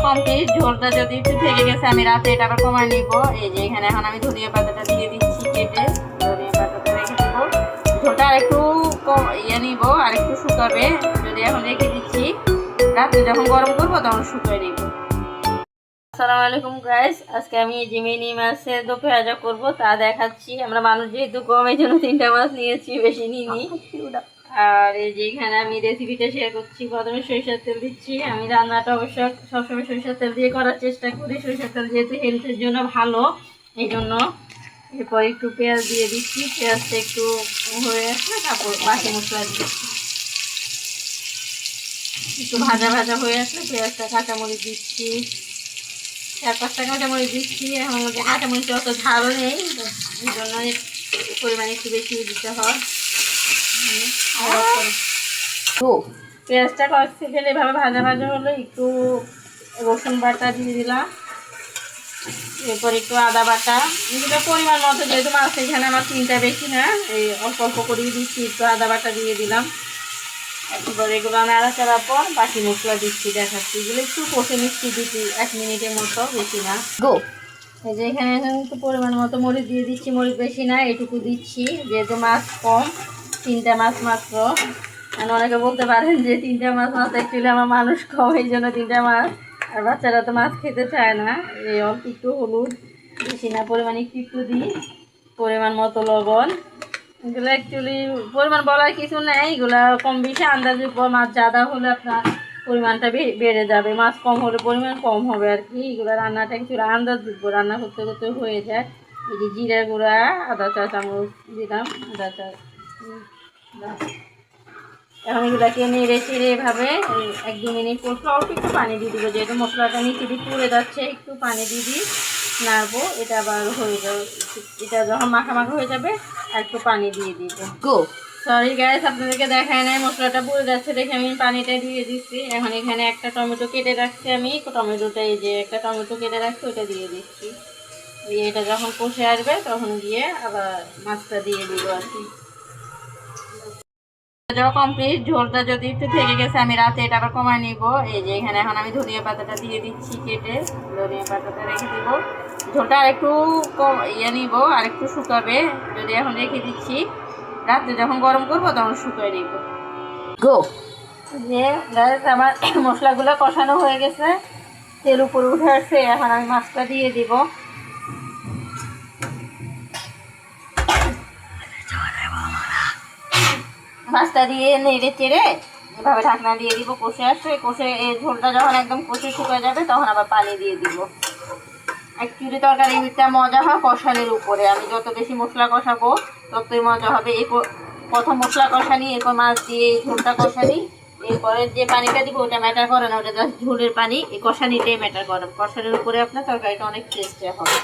Complete. ঝোলটা যদি একটু থেকে গেছে আমি রাতে এটা আবার কমায় নিব। এই যে এখানে এখন আমি ধনিয়া পাতাটা দিয়ে দিচ্ছি কেটে, ধনিয়া পাতাটা রেখে দেবো। ঝোলটা আর একটু নিব, আর একটু শুকাবে। যদি এখন রেখে দিচ্ছি, রাতে যখন গরম করবো তখন শুকিয়ে নিব। আসসালামু আলাইকুম গাইস, আজকে আমি জিমিনি মাছের দো পেঁয়াজা করবো তা দেখাচ্ছি। আমরা মানুষ যেহেতু কম, এই জন্য 3টা মাছ নিয়েছি, বেশি নিইনি। আর এই যে এখানে আমি রেসিপিটা শেয়ার করছি। প্রথমে সরিষার তেল দিচ্ছি। আমি রান্নাটা অবশ্য সবসময় সরিষার তেল দিয়ে করার চেষ্টা করি। সরিষার তেল যেহেতু হেলথের জন্য ভালো, এই জন্য। এরপর একটু পেঁয়াজ দিয়ে দিচ্ছি। পেঁয়াজটা একটু হয়ে আসলে তারপর বাকি মশলা দিচ্ছি। একটু ভাজা ভাজা হয়ে আসলে পেঁয়াজটা, কাঁচামরিচ দিচ্ছি, 4-5টা কাঁচামরিচ দিচ্ছি। এখন কাঁচামরিচ অত ঝালও নেই, এই জন্য পরিমাণ একটু বেশি দিতে হয়। পেঁয়াজটা কয়েক সেকেন্ড এভাবে ভাজা ভাজা হলে একটু রসুন বাটা দিয়ে দিলাম। এরপর একটু আদা বাটা, এগুলো পরিমাণ মতো, যেহেতু মাছ এখানে আমার 3টা বেশি না, এই অল্প অল্প করেই দিচ্ছি। একটু আদা বাটা দিয়ে দিলাম। এরপর এগুলো নাড়াচাড়ার পর বাকি মশলা দিচ্ছি, দেখাচ্ছি। এগুলো একটু কষে নিচ্ছি 1 মিনিটের মতো, বেশি না। এই যে এখানে একটু পরিমাণ মতো মরিচ দিয়ে দিচ্ছি। মরিচ বেশি না, এটুকু দিচ্ছি, যেহেতু মাছ কম, 3টা মাছ মাত্র। মানে অনেকে বলতে পারেন যে 3টা মাছ অ্যাকচুয়ালি আমার মানুষ কম, এই জন্য 3টা মাছ। আর বাচ্চারা তো মাছ খেতে চায় না। এই অল্প একটু হলুদ, বেশি না, পরিমাণে একটু দিই। পরিমাণ মতো লবণ। এগুলো অ্যাকচুয়ালি পরিমাণ বলার কিছু নেই, এগুলো কম বেশি আন্দাজে। মাছ জাদা হলে আপনার পরিমাণটা বেড়ে যাবে, মাছ কম হলে পরিমাণ কম হবে আর কি। এগুলো রান্নাটা অ্যাকচুয়ালি আন্দাজ দিব, রান্না করতে করতে হয়ে যায়। এই যে জিরা গুঁড়া আধা চা চামচ দিলাম, এখন এগুলোকে নেড়ে চেড়ে এভাবে 1-2 মিনিট করতে অল্প একটু পানি দিয়ে দিব, যেহেতু মশলাটা নিচে দিয়ে পুড়ে যাচ্ছে। একটু পানি দিয়ে দিই, নাড়বো। এটা আবার হয়ে যাবে, এটা যখন মাখা মাখা হয়ে যাবে আর একটু পানি দিয়ে দিব। সরি গাইস, আপনাদেরকে দেখায় নাই, মশলাটা পুড়ে যাচ্ছে দেখে আমি পানিটা দিয়ে দিচ্ছি। এখন এখানে একটা টমেটো কেটে রাখছি আমি, টমেটোটা, এই যে একটা টমেটো কেটে রাখছি, ওটা দিয়ে দিচ্ছি। এটা যখন কষে আসবে তখন গিয়ে আবার মাছটা দিয়ে দিব আর কি। কমপ্লিট। ঝোলটা যদি একটু থেকে গেছে আমি রাতে এটা আবার কমায় নিব। এই যে এখানে এখন আমি ধনিয়া পাতাটা দিয়ে দিচ্ছি কেটে, ধনিয়া পাতাটা রেখে দিব। ঝোলটা আর একটু নিব, আর একটু শুকাবে। যদি এখন রেখে দিচ্ছি, রাতে যখন গরম করবো তখন শুকিয়ে নিব। যে আমার মশলাগুলো কষানো হয়ে গেছে, তেল উপরে উঠে আসছে। এখন আমি মাছটা দিয়ে দিব। মাছটা দিয়ে নেড়ে চেড়ে এভাবে ঢাকনা দিয়ে দিব, কষে আসবে। কষে এই ঝোলটা যখন একদম কষে শুকিয়ে যাবে তখন আবার পানি দিয়ে দিব। অ্যাকচুয়ালি তরকারিটা মজা হয় কষানোর উপরে। আমি যত বেশি মশলা কষাবো ততই মজা হবে। এই প্রথম মশলা কষানি, এরপর মাছ দিয়ে এই ঝোলটা কষানি, এরপরে যে পানিটা দিব ওটা ম্যাটার করে না, ওটা জাস্ট ঝোলের পানি। এই কষানিটাই ম্যাটার করে। কষানোর উপরে আপনার তরকারিটা অনেক টেস্টি হবে।